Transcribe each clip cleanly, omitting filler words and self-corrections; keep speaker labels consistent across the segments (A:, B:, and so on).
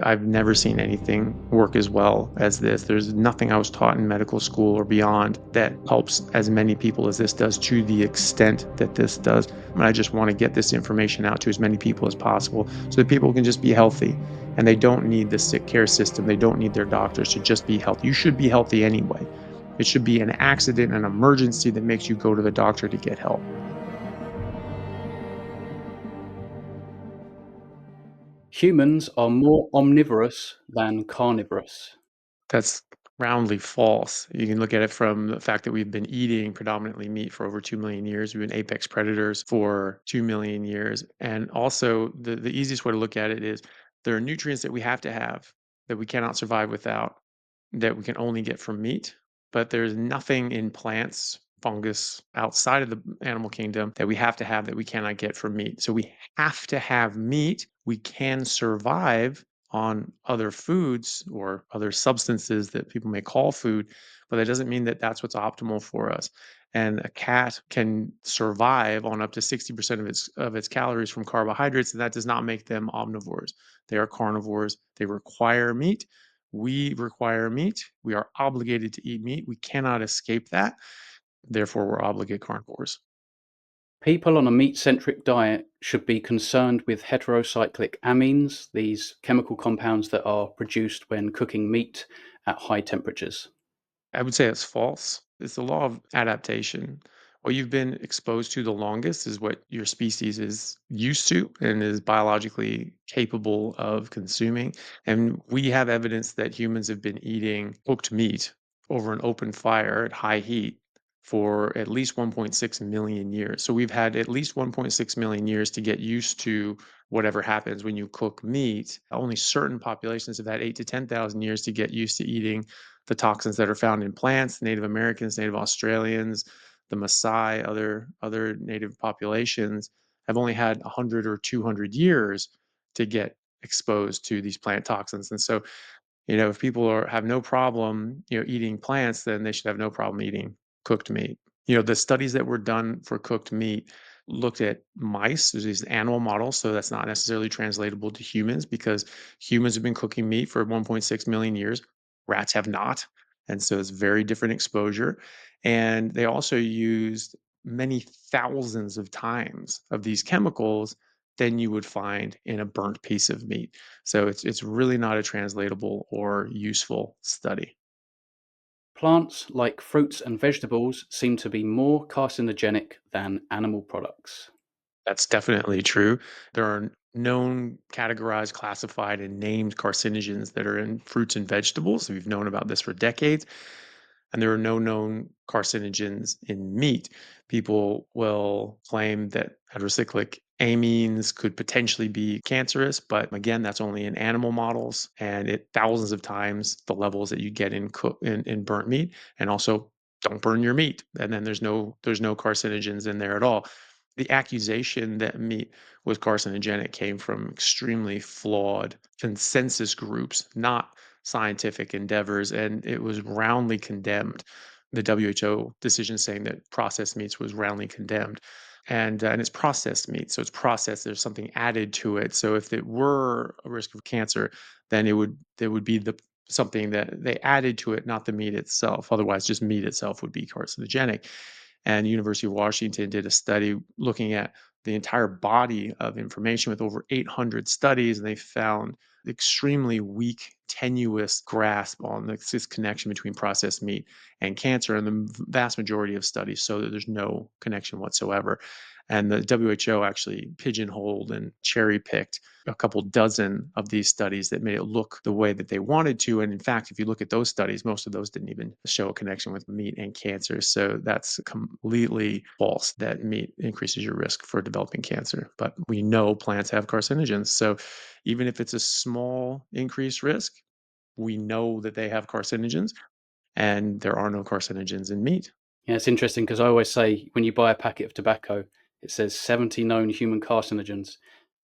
A: I've never seen anything work as well as this. There's nothing I was taught in medical school or beyond that helps as many people as this does to the extent that this does. And I just want to get this information out to as many people as possible so that people can just be healthy and they don't need the sick care system. They don't need their doctors to just be healthy. You should be healthy anyway. It should be an accident, an emergency that makes you go to the doctor to get help.
B: Humans are more omnivorous than carnivorous.
A: That's roundly false. You can look at it from the fact that we've been eating predominantly meat for over 2 million years. We've been apex predators for 2 million years. And also, the easiest way to look at it is there are nutrients that we have to have that we cannot survive without, that we can only get from meat. But there's nothing in plants, fungus, outside of the animal kingdom that we have to have that we cannot get from meat. So we have to have meat. We can survive on other foods or other substances that people may call food, but that doesn't mean that that's what's optimal for us. And a cat can survive on up to 60% of its calories from carbohydrates, and that does not make them omnivores. They are carnivores. They require meat. We require meat. We are obligated to eat meat. We cannot escape that. Therefore, we're obligate carnivores.
B: People on a meat-centric diet should be concerned with heterocyclic amines, these chemical compounds that are produced when cooking meat at high temperatures.
A: I would say it's false. It's the law of adaptation. What you've been exposed to the longest is what your species is used to and is biologically capable of consuming. And we have evidence that humans have been eating cooked meat over an open fire at high heat for at least 1.6 million years. So we've had at least 1.6 million years to get used to whatever happens when you cook meat. Only certain populations have had 8 to 10,000 years to get used to eating the toxins that are found in plants. Native Americans, Native Australians, the Maasai, other native populations have only had 100 or 200 years to get exposed to these plant toxins. And so, if people have no problem, eating plants, then they should have no problem eating cooked meat. The studies that were done for cooked meat looked at mice. There's these animal models, so that's not necessarily translatable to humans because humans have been cooking meat for 1.6 million years. Rats have not. And so it's very different exposure. And they also used many thousands of times of these chemicals than you would find in a burnt piece of meat. So it's really not a translatable or useful study.
B: Plants, like fruits and vegetables, seem to be more carcinogenic than animal products.
A: That's definitely true. There are known, categorized, classified, and named carcinogens that are in fruits and vegetables. We've known about this for decades. And there are no known carcinogens in meat. People will claim that heterocyclic amines could potentially be cancerous, but again, that's only in animal models and it thousands of times the levels that you get in burnt meat. And also, don't burn your meat. And then there's no carcinogens in there at all. The accusation that meat was carcinogenic came from extremely flawed consensus groups, not scientific endeavors, and it was roundly condemned. The WHO decision saying that processed meats was roundly condemned, and it's processed meat, so it's processed. There's something added to it. So if it were a risk of cancer, then it would be the something that they added to it, not the meat itself. Otherwise, just meat itself would be carcinogenic. And University of Washington did a study looking at the entire body of information with over 800 studies, and they found extremely weak, tenuous grasp on this connection between processed meat and cancer in the vast majority of studies, so that there's no connection whatsoever. And the WHO actually pigeonholed and cherry picked a couple dozen of these studies that made it look the way that they wanted to. And in fact, if you look at those studies, most of those didn't even show a connection with meat and cancer. So that's completely false that meat increases your risk for developing cancer. But we know plants have carcinogens. So even if it's a small increased risk, we know that they have carcinogens, and there are no carcinogens in meat.
B: Yeah, it's interesting because I always say when you buy a packet of tobacco, it says 70 known human carcinogens.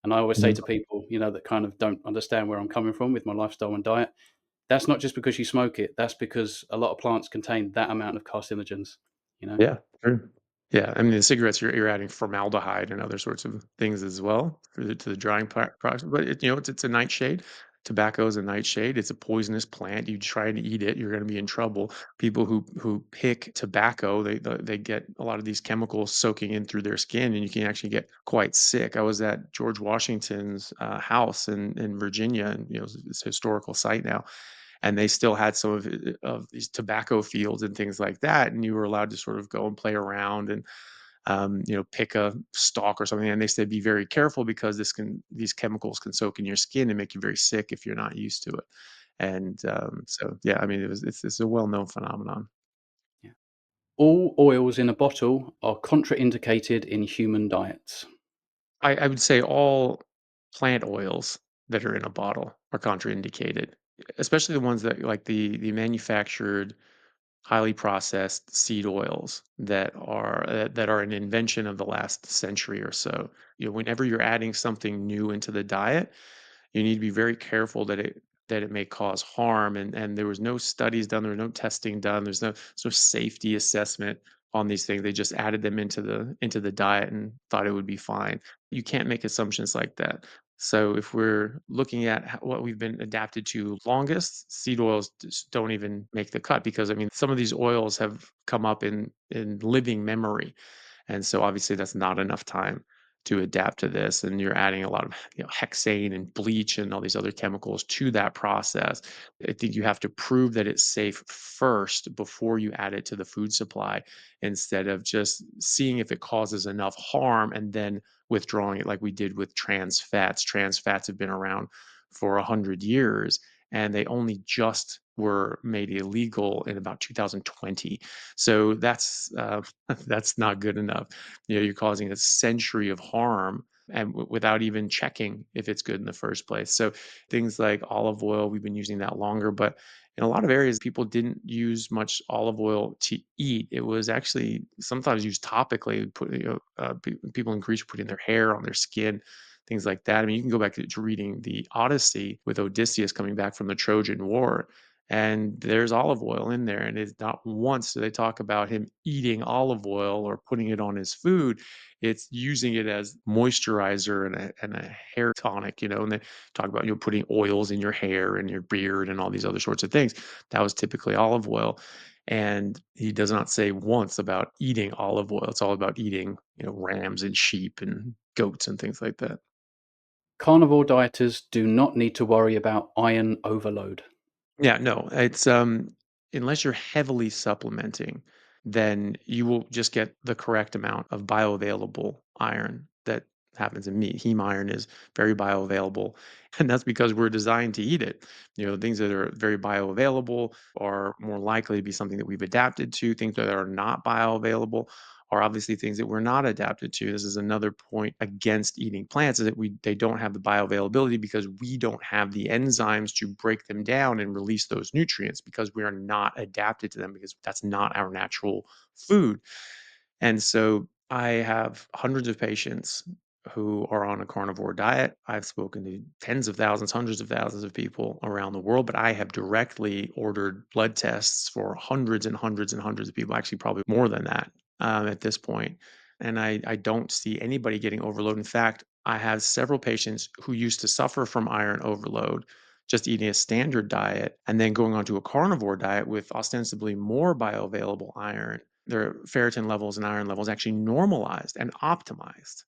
B: And I always say
A: Mhm.
B: to people, that kind of don't understand where I'm coming from with my lifestyle and diet, that's not just because you smoke it. That's because a lot of plants contain that amount of carcinogens, you know?
A: Yeah, sure. Yeah, I mean, the cigarettes, you're adding formaldehyde and other sorts of things as well to the drying process, but it's a nightshade. Tobacco is a nightshade. It's a poisonous plant. You try to eat it, you're going to be in trouble. People who pick tobacco, they get a lot of these chemicals soaking in through their skin, and you can actually get quite sick. I was at George Washington's house in Virginia, and it's a historical site now, and they still had some of these tobacco fields and things like that, and you were allowed to sort of go and play around and pick a stalk or something. And they said, be very careful because these chemicals can soak in your skin and make you very sick if you're not used to it. And so, yeah, I mean, it's a well-known phenomenon.
B: Yeah. All oils in a bottle are contraindicated in human diets.
A: I would say all plant oils that are in a bottle are contraindicated, especially the ones that like the manufactured highly processed seed oils that are an invention of the last century or so. Whenever you're adding something new into the diet, you need to be very careful that it may cause harm. And there was no studies done, there was no testing done, there's no safety assessment on these things. They just added them into the diet and thought it would be fine. You can't make assumptions like that. So if we're looking at what we've been adapted to longest, seed oils just don't even make the cut, because I mean some of these oils have come up in living memory, and so obviously that's not enough time to adapt to this. And you're adding a lot of hexane and bleach and all these other chemicals to that process. I think you have to prove that it's safe first before you add it to the food supply, instead of just seeing if it causes enough harm and then withdrawing it, like we did with trans fats. Trans fats have been around for 100 years, and they only just were made illegal in about 2020. So that's not good enough. You're causing a century of harm, and without even checking if it's good in the first place. So things like olive oil, we've been using that longer, but in a lot of areas, people didn't use much olive oil to eat. It was actually sometimes used topically. People in Greece were putting their hair on their skin, things like that. I mean, you can go back to reading the Odyssey with Odysseus coming back from the Trojan War, and there's olive oil in there, and it's not once do they talk about him eating olive oil or putting it on his food. It's using it as moisturizer and a hair tonic, and they talk about putting oils in your hair and your beard and all these other sorts of things. That was typically olive oil, and he does not say once about eating olive oil. It's all about eating rams and sheep and goats and things like that.
B: Carnivore dieters do not need to worry about iron overload.
A: Yeah, no, it's unless you're heavily supplementing, then you will just get the correct amount of bioavailable iron that happens in meat. Heme iron is very bioavailable, and that's because we're designed to eat it. Things that are very bioavailable are more likely to be something that we've adapted to. Things that are not bioavailable are obviously things that we're not adapted to. This is another point against eating plants, is that they don't have the bioavailability because we don't have the enzymes to break them down and release those nutrients, because we are not adapted to them, because that's not our natural food. And so I have hundreds of patients who are on a carnivore diet. I've spoken to tens of thousands, hundreds of thousands of people around the world, but I have directly ordered blood tests for hundreds and hundreds and hundreds of people, actually, probably more than that at this point. And I don't see anybody getting overload. In fact, I have several patients who used to suffer from iron overload, just eating a standard diet and then going on to a carnivore diet with ostensibly more bioavailable iron. Their ferritin levels and iron levels actually normalized and optimized.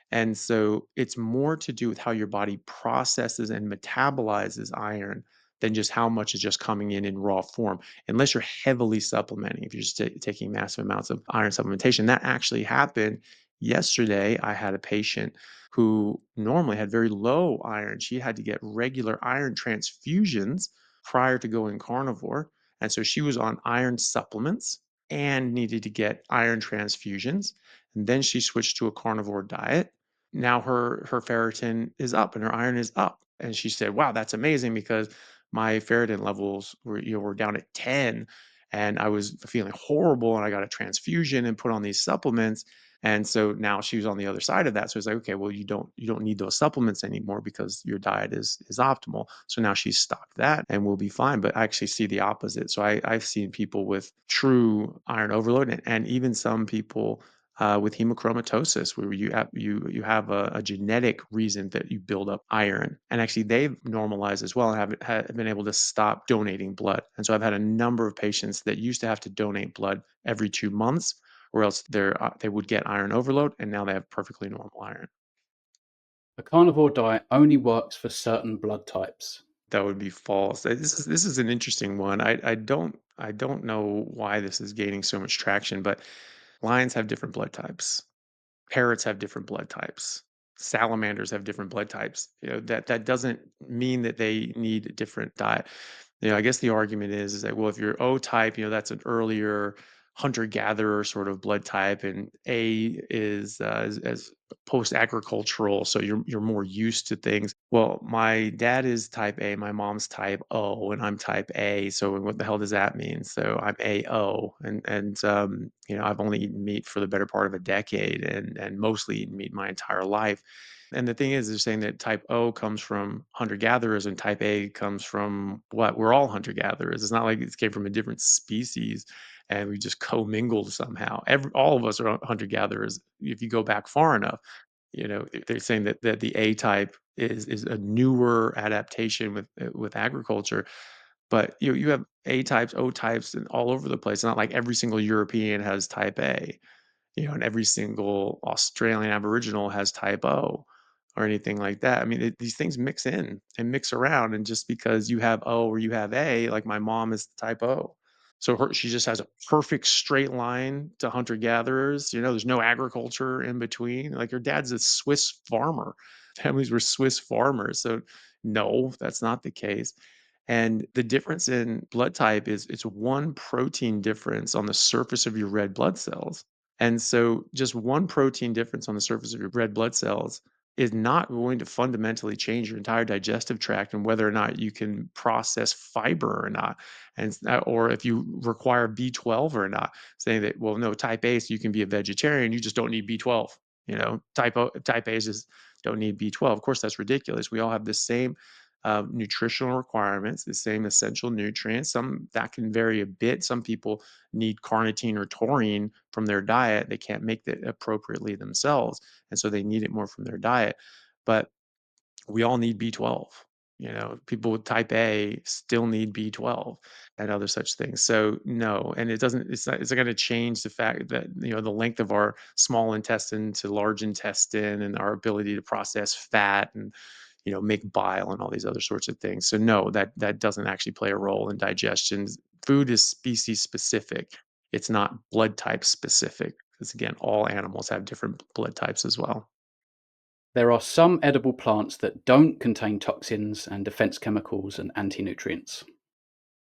A: And so it's more to do with how your body processes and metabolizes iron than just how much is just coming in raw form. Unless you're heavily supplementing, if you're just taking massive amounts of iron supplementation. That actually happened yesterday. I had a patient who normally had very low iron. She had to get regular iron transfusions prior to going carnivore. And so she was on iron supplements and needed to get iron transfusions. And then she switched to a carnivore diet. Now her ferritin is up and her iron is up. And she said, "Wow, that's amazing, because my ferritin levels were down at 10, and I was feeling horrible, and I got a transfusion and put on these supplements." And so now she was on the other side of that. So it's like, okay, well, you don't need those supplements anymore because your diet is optimal. So now she's stopped that and we'll be fine. But I actually see the opposite. So I've seen people with true iron overload, and even some people with hemochromatosis, where you have a genetic reason that you build up iron, and actually they've normalized as well and have been able to stop donating blood. And so I've had a number of patients that used to have to donate blood every 2 months, or else they would get iron overload, and now they have perfectly normal iron.
B: A carnivore diet only works for certain blood types.
A: That would be false. This is an interesting one. I don't know why this is gaining so much traction, but lions have different blood types. Parrots have different blood types. Salamanders have different blood types. That doesn't mean that they need a different diet. I guess the argument is that, well, if you're O type, that's an earlier hunter-gatherer sort of blood type, and A is as post-agricultural, so you're more used to things. Well, my dad is type A, my mom's type O, and I'm type A. So what the hell does that mean? So I'm AO, and I've only eaten meat for the better part of a decade, and mostly eaten meat my entire life. And the thing is, they're saying that type O comes from hunter gatherers and type A comes from what? We're all hunter gatherers. It's not like it came from a different species and we just commingled somehow. All of us are hunter gatherers if you go back far enough. They're saying that the A type is a newer adaptation with agriculture, but you have A types, O types, and all over the place. It's not like every single European has type A, and every single Australian Aboriginal has type O or anything like that. I mean, these things mix in and mix around, and just because you have O or you have A, like my mom is type O. So she just has a perfect straight line to hunter gatherers. There's no agriculture in between. Like her dad's a Swiss farmer. Families were Swiss farmers. So no, that's not the case. And the difference in blood type is it's one protein difference on the surface of your red blood cells. And so just one protein difference on the surface of your red blood cells is not going to fundamentally change your entire digestive tract and whether or not you can process fiber or not, or if you require B12 or not. Saying that, well, no, type A, so you can be a vegetarian, you just don't need B12. Type A's just don't need B12. Of course, that's ridiculous. We all have the same nutritional requirements, the same essential nutrients. Some that can vary a bit. Some people need carnitine or taurine from their diet. They can't make that appropriately themselves, and so they need it more from their diet. But we all need B12. People with type A still need B12 and other such things. So no, and it's not going to change the fact that, the length of our small intestine to large intestine and our ability to process fat and, make bile and all these other sorts of things. So no, that doesn't actually play a role in digestion. Food is species specific. It's not blood type specific. Because again, all animals have different blood types as well.
B: There are some edible plants that don't contain toxins and defense chemicals and anti nutrients.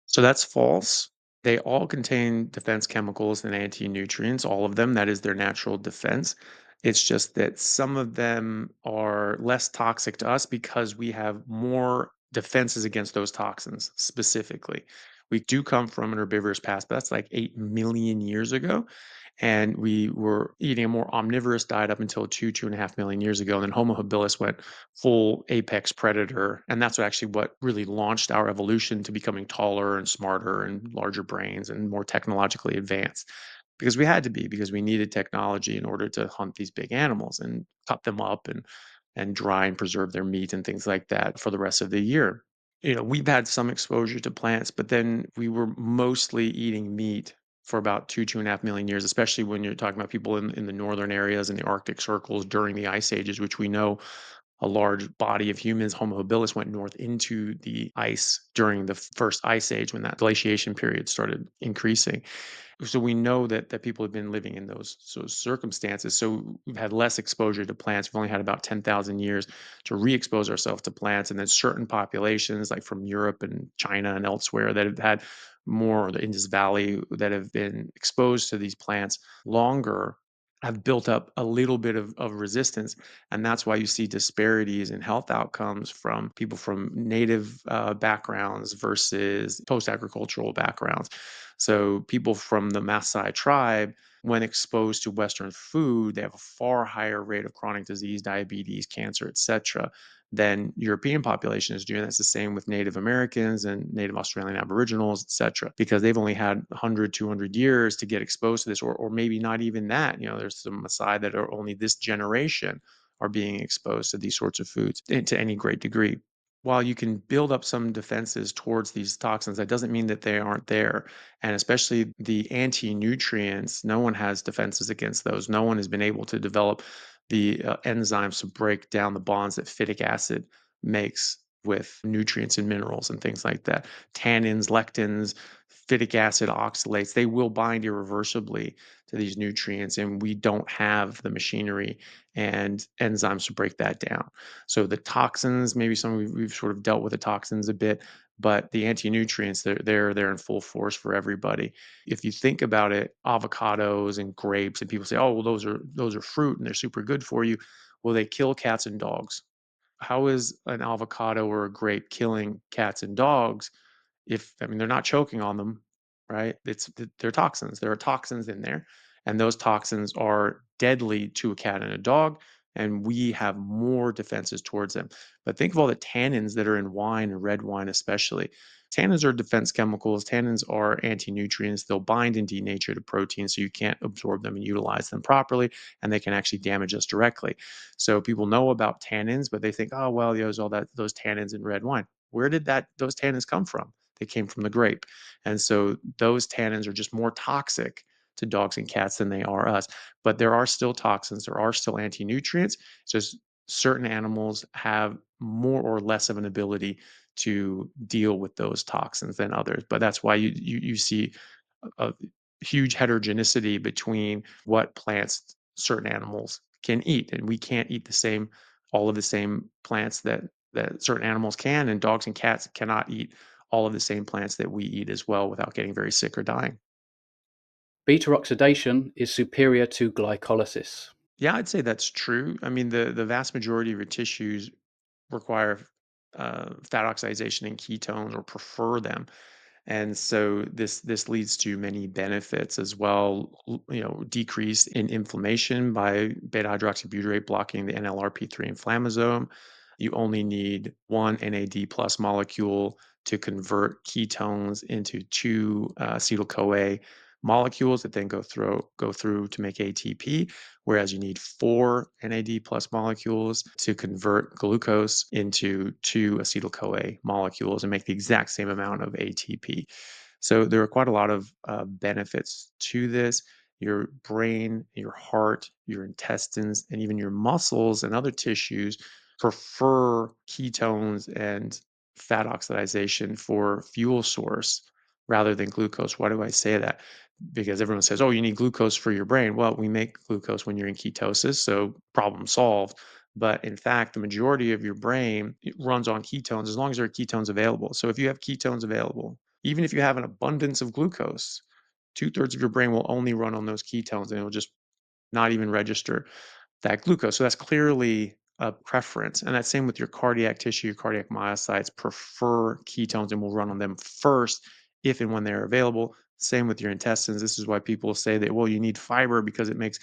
A: So that's false. They all contain defense chemicals and anti-nutrients, all of them. That is their natural defense. It's just that some of them are less toxic to us because we have more defenses against those toxins specifically. We do come from an herbivorous past, but that's like 8 million years ago. And we were eating a more omnivorous diet up until 2.5 million years ago. And then Homo habilis went full apex predator. And that's actually what really launched our evolution to becoming taller and smarter and larger brains and more technologically advanced. Because we had to be, because we needed technology in order to hunt these big animals and cut them up and dry and preserve their meat and things like that for the rest of the year. We've had some exposure to plants, but then we were mostly eating meat for about 2.5 million years, especially when you're talking about people in the northern areas and the Arctic circles during the ice ages, which we know a large body of humans, Homo habilis, went north into the ice during the first ice age when that glaciation period started increasing. So we know that people have been living in those circumstances. So we've had less exposure to plants. We've only had about 10,000 years to re-expose ourselves to plants. And then certain populations, like from Europe and China and elsewhere, that have had more, the Indus Valley, that have been exposed to these plants longer, have built up a little bit of resistance. And that's why you see disparities in health outcomes from people from native backgrounds versus post-agricultural backgrounds. So people from the Maasai tribe when exposed to Western food, they have a far higher rate of chronic disease, diabetes, cancer, etc., than European population is doing. That's the same with Native Americans and Native Australian Aboriginals, etc., because they've only had 100, 200 years to get exposed to this, or maybe not even that. There's some Maasai that are only this generation are being exposed to these sorts of foods to any great degree. While you can build up some defenses towards these toxins, that doesn't mean that they aren't there. And especially the anti-nutrients, no one has defenses against those. No one has been able to develop the enzymes to break down the bonds that phytic acid makes with nutrients and minerals and things like that. Tannins, lectins, phytic acid oxalates, they will bind irreversibly to these nutrients, and we don't have the machinery and enzymes to break that down. So the toxins, maybe some we've sort of dealt with the toxins a bit, but the anti-nutrients, they're in full force for everybody. If you think about it, avocados and grapes, and people say, "Oh, well, those are fruit and they're super good for you." Well, they kill cats and dogs. How is an avocado or a grape killing cats and dogs? They're not choking on them, right? They're toxins. There are toxins in there, and those toxins are deadly to a cat and a dog, and we have more defenses towards them. But think of all the tannins that are in wine and red wine, especially. Tannins are defense chemicals. Tannins are anti-nutrients. They'll bind and denature to proteins, so you can't absorb them and utilize them properly, and they can actually damage us directly. So people know about tannins, but they think, oh well, there's all those tannins in red wine. Where did those tannins come from? They came from the grape. And so those tannins are just more toxic to dogs and cats than they are us. But there are still toxins, there are still anti-nutrients. It's just certain animals have more or less of an ability to deal with those toxins than others. But that's why you see a huge heterogeneity between what plants certain animals can eat, and we can't eat all of the same plants that certain animals can, and dogs and cats cannot eat all of the same plants that we eat as well without getting very sick or dying.
B: Beta oxidation is superior to glycolysis.
A: Yeah, I'd say that's true. I mean, the vast majority of your tissues require fat oxidation and ketones or prefer them. And so this leads to many benefits as well. Decrease in inflammation by beta hydroxybutyrate blocking the NLRP3 inflammasome. You only need one NAD plus molecule to convert ketones into two acetyl CoA molecules that then go through to make ATP, whereas you need four NAD plus molecules to convert glucose into two acetyl CoA molecules and make the exact same amount of ATP. So there are quite a lot of benefits to this. Your brain, your heart, your intestines, and even your muscles and other tissues prefer ketones and fat oxidation for fuel source rather than glucose. Why do I say that? Because everyone says, oh, you need glucose for your brain. Well, we make glucose when you're in ketosis, so problem solved. But in fact, the majority of your brain runs on ketones as long as there are ketones available. So if you have ketones available, even if you have an abundance of glucose, two-thirds of your brain will only run on those ketones, and it will just not even register that glucose. So that's clearly a preference. And that's same with your cardiac tissue. Your cardiac myocytes prefer ketones and will run on them first if and when they're available. Same with your intestines. This is why people say that, well, you need fiber because it makes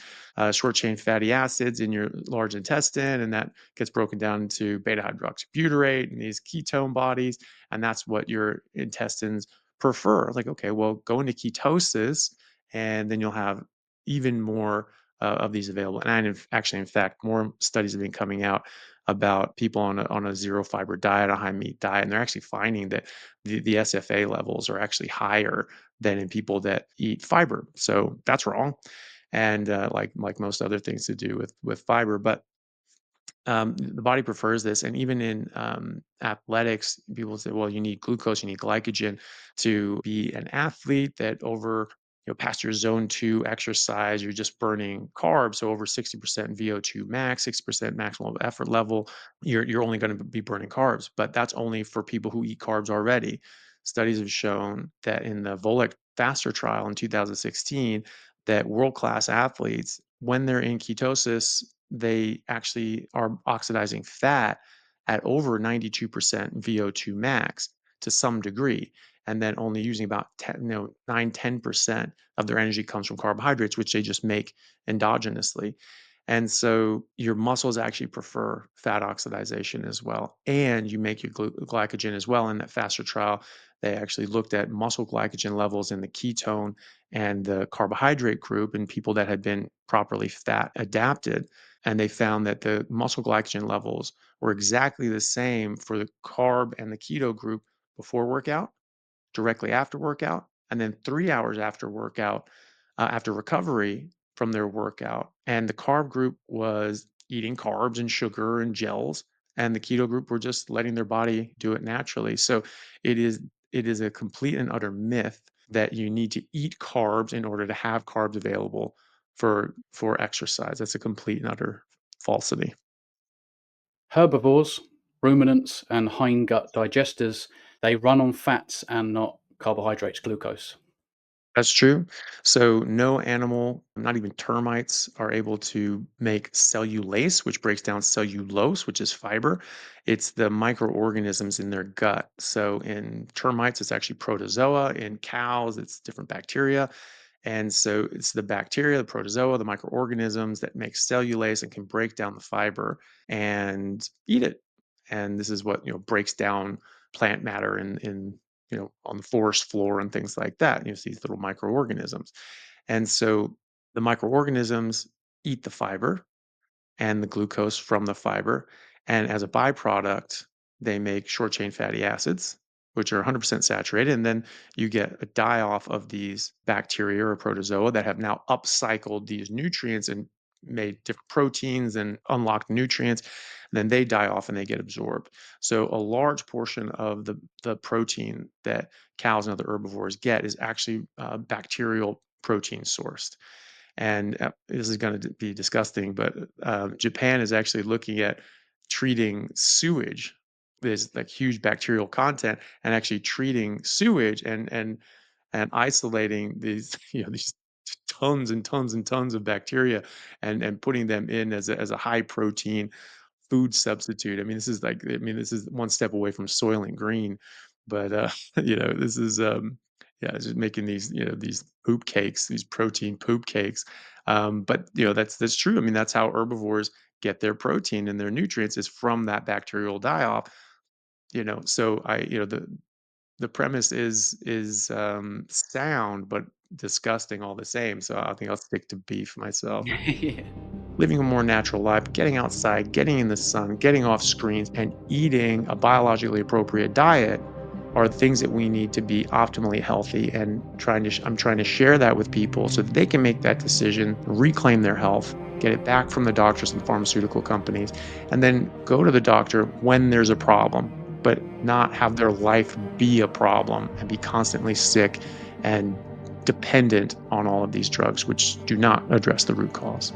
A: short chain fatty acids in your large intestine, and that gets broken down into beta hydroxybutyrate and these ketone bodies. And that's what your intestines prefer. Like, okay, well, go into ketosis, and then you'll have even more of these available. And actually, in fact, more studies have been coming out about people on a zero fiber diet, a high meat diet, and they're actually finding that the SFA levels are actually higher than in people that eat fiber. So that's wrong, and like most other things to do with fiber, but the body prefers this. And even in athletics, people say, well, you need glucose, you need glycogen to be an athlete. That over past your zone 2 exercise, you're just burning carbs. So over 60% VO2 max, 60% maximal effort level, you're only going to be burning carbs. But that's only for people who eat carbs already. Studies have shown that in the Volek Faster trial in 2016, that world-class athletes, when they're in ketosis, they actually are oxidizing fat at over 92% VO2 max to some degree. and then only using about 9-10% of their energy comes from carbohydrates, which they just make endogenously. And so your muscles actually prefer fat oxidation as well. And you make your glycogen as well. In that faster trial, they actually looked at muscle glycogen levels in the ketone and the carbohydrate group in people that had been properly fat adapted. And they found that the muscle glycogen levels were exactly the same for the carb and the keto group before workout, directly after workout, and then 3 hours after workout, after recovery from their workout. And the carb group was eating carbs and sugar and gels, and the keto group were just letting their body do it naturally. So it is it is a complete and utter myth that you need to eat carbs in order to have carbs available for exercise. That's a complete and utter falsity.
B: Herbivores, ruminants, and hindgut digesters, they run on fats and not carbohydrates, glucose.
A: That's true. So no animal, not even termites, are able to make cellulase, which breaks down cellulose, which is fiber. It's the microorganisms in their gut. So in termites, it's actually protozoa. In cows, it's different bacteria. And so it's the bacteria, the protozoa, the microorganisms that make cellulase and can break down the fiber and eat it. And this is what, breaks down plant matter in on the forest floor and things like that. You see these little microorganisms. And so the microorganisms eat the fiber and the glucose from the fiber. And as a byproduct, they make short chain fatty acids, which are 100% saturated. And then you get a die off of these bacteria or protozoa that have now upcycled these nutrients and made different proteins and unlocked nutrients. Then they die off and they get absorbed. So a large portion of the protein that cows and other herbivores get is actually bacterial protein sourced. And this is going to be disgusting, but Japan is actually looking at treating sewage. There's like huge bacterial content, and actually treating sewage and isolating these these tons and tons and tons of bacteria and putting them in as a high protein food substitute. I mean, this is one step away from Soylent Green, but this is yeah, it's just making these these poop cakes, these protein poop cakes. But that's true. I mean, that's how herbivores get their protein and their nutrients is from that bacterial die-off. So the premise is sound but disgusting all the same. So I think I'll stick to beef myself.
B: Yeah.
A: Living a more natural life, getting outside, getting in the sun, getting off screens, and eating a biologically appropriate diet are the things that we need to be optimally healthy. And I'm trying to share that with people so that they can make that decision, reclaim their health, get it back from the doctors and the pharmaceutical companies, and then go to the doctor when there's a problem, but not have their life be a problem and be constantly sick and dependent on all of these drugs, which do not address the root cause.